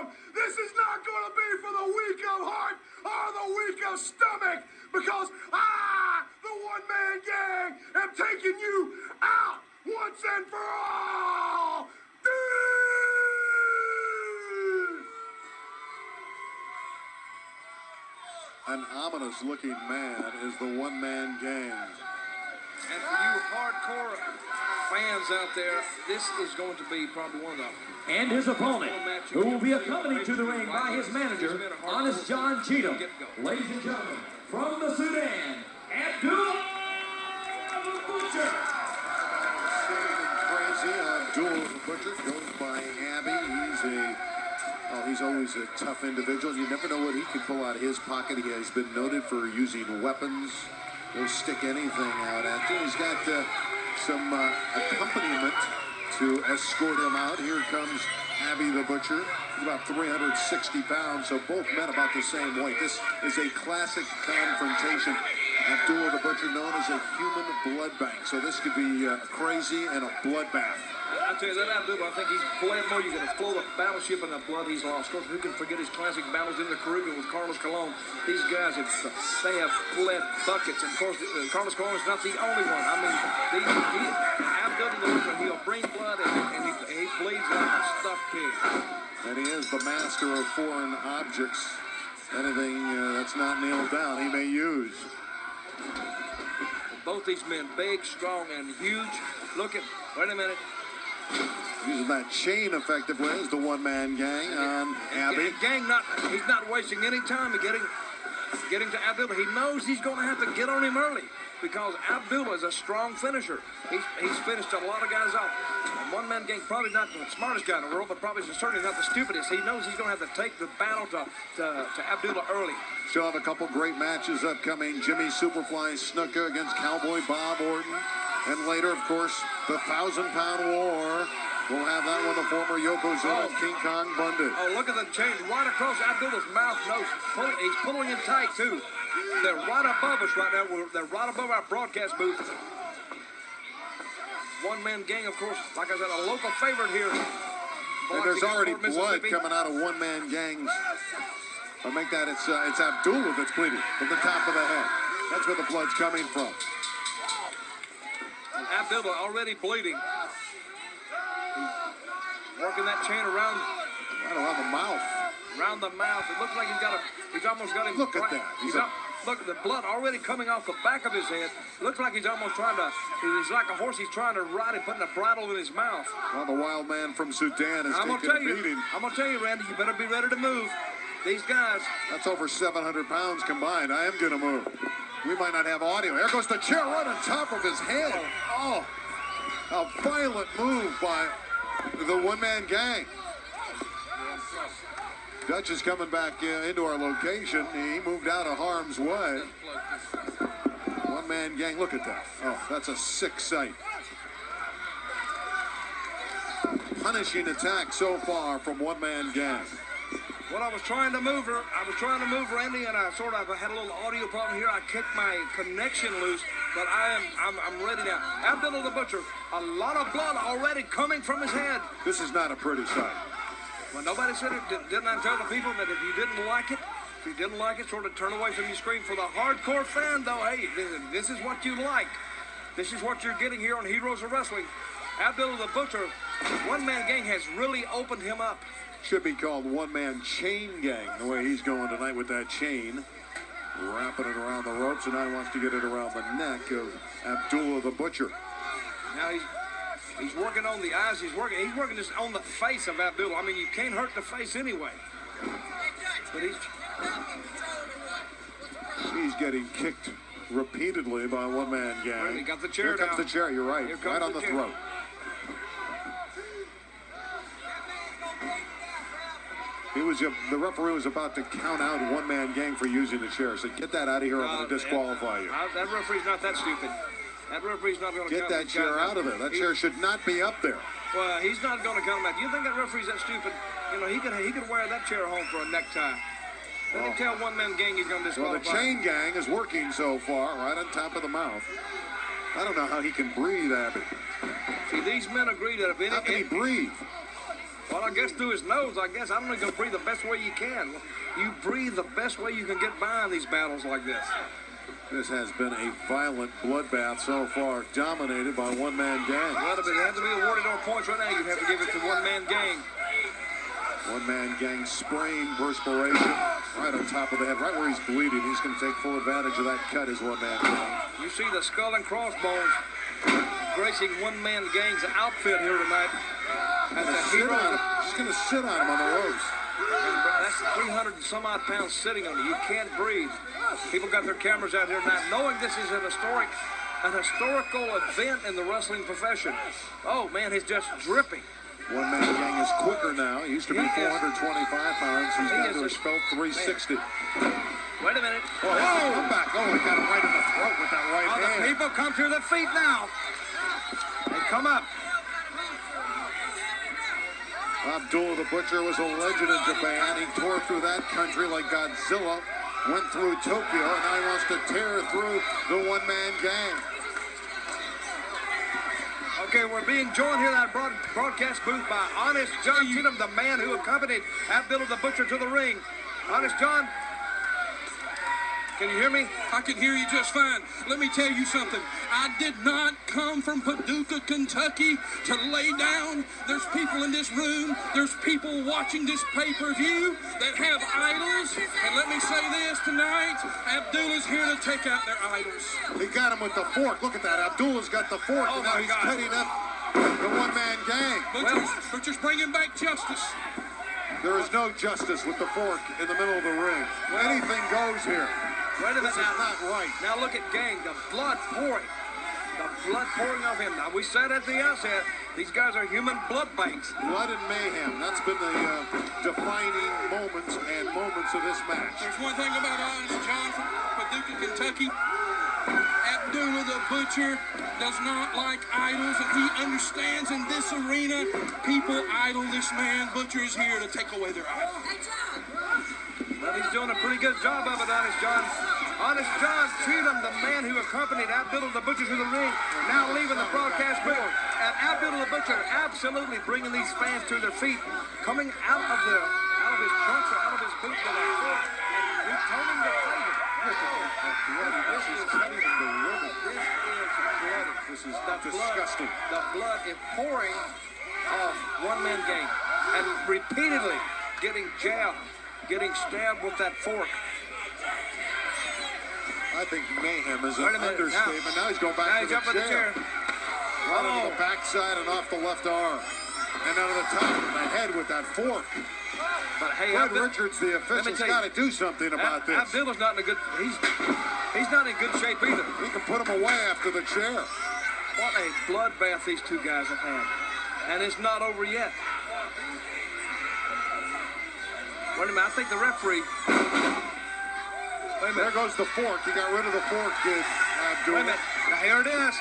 down. This is not going to be for the weak of heart or the weak of stomach, because I, the one-man gang, am taking you out once and for all. An ominous-looking man is the one-man gang. And for you hardcore fans out there, this is going to be probably one of the... And his opponent, who will be accompanied to the ring by his manager, Honest John Cheatham. Ladies and gentlemen, from the Sudan, Abdullah the Butcher. Crazy Abdullah the Butcher goes by Abby. He's always a tough individual. You never know what he can pull out of his pocket. He has been noted for using weapons. He'll stick anything out at you. He's got some accompaniment to escort him out. Here comes Abby the Butcher. He's about 360 pounds, so both men about the same weight. This is a classic confrontation. Abdullah the Butcher, known as a human blood bank. So this could be crazy and a bloodbath. I tell you that Abdullah, I think he's bled more. You're going to float a battleship in the blood he's lost. Of course, who can forget his classic battles in the Caribbean with Carlos Colon? These guys, they have bled buckets. And of course, Carlos Colon is not the only one. I mean, Abdullah the Butcher, he'll bring blood and he bleeds like a stuffed pig. And he is the master of foreign objects. Anything that's not nailed down, he may use. Both these men, big, strong, and huge. Look at, wait a minute. Using that chain effectively as the one-man gang on Abby. He's not wasting any time getting to Abdullah. He knows he's going to have to get on him early because Abdullah is a strong finisher. He's finished a lot of guys off. And one-man gang, probably not the smartest guy in the world, but probably certainly not the stupidest. He knows he's going to have to take the battle to Abdullah early. Still have a couple great matches upcoming. Jimmy Superfly Snuka against Cowboy Bob Orton. And later, of course, the 1,000-pound war. We'll have that one, the former Yokozuna King Kong Bundy. Oh, look at the chain right across Abdullah's mouth, nose. He's pulling him tight, too. They're right above us right now. They're right above our broadcast booth. One-man gang, of course, like I said, a local favorite here. And there's already blood coming out of one-man gangs. I'll make that, it's Abdullah that's bleeding from the top of the head. That's where the blood's coming from. Abdullah already bleeding. He's working that chain around. Right around the mouth. Around the mouth. It looks like he's almost got him. Look at that. Look at the blood already coming off the back of his head. Looks like he's almost trying to, he's like a horse he's trying to ride and putting a bridle in his mouth. Well, the wild man from Sudan is taking a beating. I'm going to tell you, Randy, you better be ready to move. These guys. That's over 700 pounds combined. I am going to move. We might not have audio. There goes the chair right on top of his head. Oh, a violent move by the one-man gang. Dutch is coming back into our location. He moved out of harm's way. One-man gang, look at that. Oh, that's a sick sight. Punishing attack so far from one-man gang. Well, I was trying to move, Randy, and I sort of had a little audio problem here. I kicked my connection loose, but I'm ready now. Abdullah the Butcher, a lot of blood already coming from his head. This is not a pretty sight. Well, nobody said it. Didn't I tell the people that if you didn't like it, sort of turn away from your screen? For the hardcore fan, though, hey, this is what you like. This is what you're getting here on Heroes of Wrestling. Abdullah the Butcher, one-man gang has really opened him up. Should be called one-man chain gang, the way he's going tonight with that chain. Wrapping it around the ropes, and now he wants to get it around the neck of Abdullah the Butcher. Now he's working on the eyes. He's working just on the face of Abdullah. I mean, you can't hurt the face anyway. But he's getting kicked repeatedly by one-man gang. Well, he got the chair Here comes down. the chair, you're right. Right on the throat. The referee was about to count out one-man gang for using the chair. So get that out of here, I'm going to disqualify you. That referee's not that stupid. That referee's not going to get that chair out of there. That chair should not be up there. Well, he's not going to count him out. Do you think that referee's that stupid? You know, he could wear that chair home for a necktie. Let him tell one-man gang he's going to disqualify. Well, the chain gang is working so far, right on top of the mouth. I don't know how he can breathe, Abby. See, these men agree that if any... How can he breathe? Well, I guess through his nose, I guess. I'm going to breathe the best way you can. You breathe the best way you can get by in these battles like this. This has been a violent bloodbath so far, dominated by one-man gang. Well, if it had to be awarded on points right now, you'd have to give it to one-man gang. One-man gang spraying perspiration right on top of the head, right where he's bleeding. He's going to take full advantage of that cut as one-man gang. You see the skull and crossbones gracing one-man gang's outfit here tonight. As the hero. He's going to sit on him on the ropes. That's 300 and some odd pounds sitting on you. You can't breathe. People got their cameras out here tonight, knowing this is an historical event in the wrestling profession. Oh man, he's just dripping. One-man gang is quicker now. He used to be 425 pounds. He's down to his felt 360. Wait a minute. Oh, come back. Oh, he got him right in the throat with that right hand. The people come to their feet now. They come up. Abdullah the Butcher was a legend in Japan. He tore through that country like Godzilla, went through Tokyo, and now he wants to tear through the one-man gang. Okay, we're being joined here in that broadcast booth by Honest John Cheatham, the man who accompanied Abdullah the Butcher to the ring. Honest John, can you hear me? I can hear you just fine. Let me tell you something. I did not come from Paducah, Kentucky to lay down. There's people in this room. There's people watching this pay-per-view that have idols. And let me say this tonight. Abdullah's here to take out their idols. He got him with the fork. Look at that. Abdullah's got the fork, Oh and now my he's God. cutting up the one-man gang. Butcher's bringing back justice. There is no justice with the fork in the middle of the ring. Anything goes here. Wait a minute This is now. not right. Now look at Gang, the blood pouring. The blood pouring off him. Now we said at the outset, these guys are human blood banks. Blood and mayhem. That's been the defining moments of this match. There's one thing about Honest John from Paducah, Kentucky. Abdullah the Butcher does not like idols, and he understands in this arena, people idol this man. Butcher is here to take away their idol. Well, he's doing a pretty good job of it, Honest John. Honest John Cheatham, the man who accompanied Abdullah the Butcher to the ring, now leaving the broadcast booth. And Abdullah the Butcher absolutely bringing these fans to their feet, coming out of his trunks or out of his boots with a fork and returning the favor. This is cutting the ribbon. This is disgusting. The blood is pouring off one-man gang and repeatedly getting jabbed, getting stabbed with that fork. I think mayhem is an Wait a minute, understatement. Now he's going Now back he's to up the in the chair. Right onto the backside and off the left arm. And out of the top of the head with that fork. But hey, Fred Richards, the official's tell you, got to do something about this. Abdullah's not in a good. He's not in good shape either. He can put him away after the chair. What a bloodbath these two guys have had, and it's not over yet. Wait a minute, I think the referee. Wait a minute. There goes the fork. He got rid of the fork, did Abdullah. Wait a minute. Now here it is.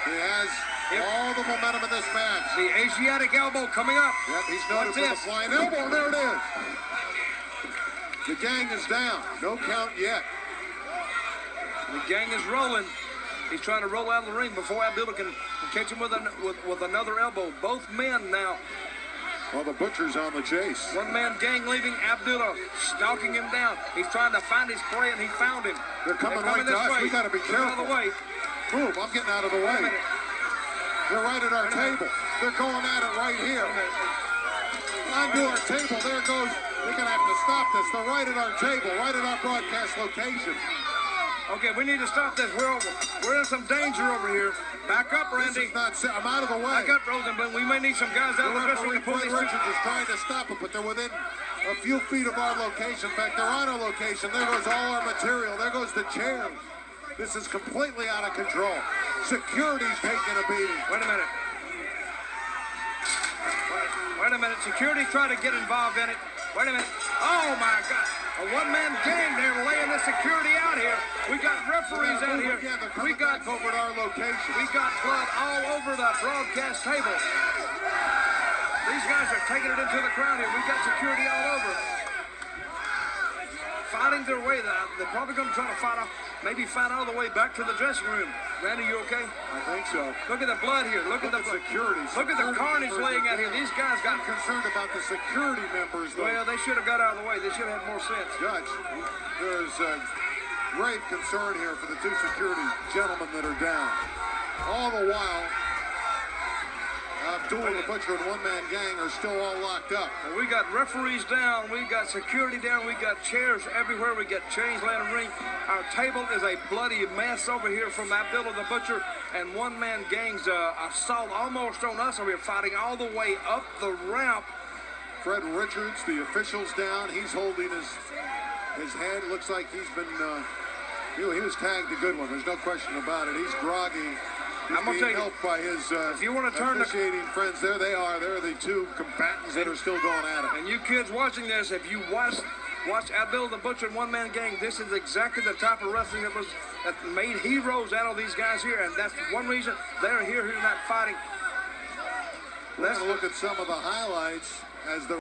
He has all the momentum in this match. The Asiatic elbow coming up. Yep, he's noted for the flying elbow. There it is. The gang is down. No count yet. The gang is rolling. He's trying to roll out of the ring before Abdullah can catch him with another elbow. Both men now. Well, the Butcher's on the chase. One-man gang leaving, Abdullah stalking him down. He's trying to find his prey, and he found him. They're coming right to us. We got to be careful. Out of the way. Move, I'm getting out of the way. They're right at our table. They're going at it right here. Onto our table. There goes. We're going to have to stop this. They're right at our table, right at our broadcast location. Okay, we need to stop this. We're in some danger over here. Back up, Randy. This is not. I'm out of the way. Back up, Rosenbluth. We may need some guys out of the dressing room to pull these. Richards is trying to stop it, but they're within a few feet of our location. In fact, they're on our location. There goes all our material. There goes the chairs. This is completely out of control. Security's taking a beating. Wait a minute. Wait a minute. Security's trying to get involved in it. Wait a minute. Oh, my God. A one-man gang there laying the security out here. We got referees out here. We got over at our location. We got blood all over the broadcast table. These guys are taking it into the crowd here. We got security all over. Fighting find their way. They're probably going to try to fight all the way back to the dressing room. Randy, you okay? I think so. Look at the blood here. Look at the security. Look at the carnage laying out here. These guys got concerned about the security members, though. Well, they should have got out of the way. They should have had more sense. Judge, there's grave concern here for the two security gentlemen that are down. All the while, Abdul the Butcher and One Man Gang are still all locked up. And we got referees down, we got security down, we got chairs everywhere, we got chains laying in the ring. Our table is a bloody mess over here from Abdullah the Butcher and One Man Gang's assault almost on us, and we're fighting all the way up the ramp. Fred Richards, the official's down. He's holding his head. Looks like he's been, he was tagged a good one. There's no question about it. He's groggy. I'm going to tell you, helped by his if you want to turn officiating friends. There they are. They're the two combatants that are still going at it. And you kids watching this, if you watch Abdullah the Butcher and One Man Gang, this is exactly the type of wrestling that made heroes out of these guys here, and that's one reason they're here who's not fighting. Let's look at some of the highlights as the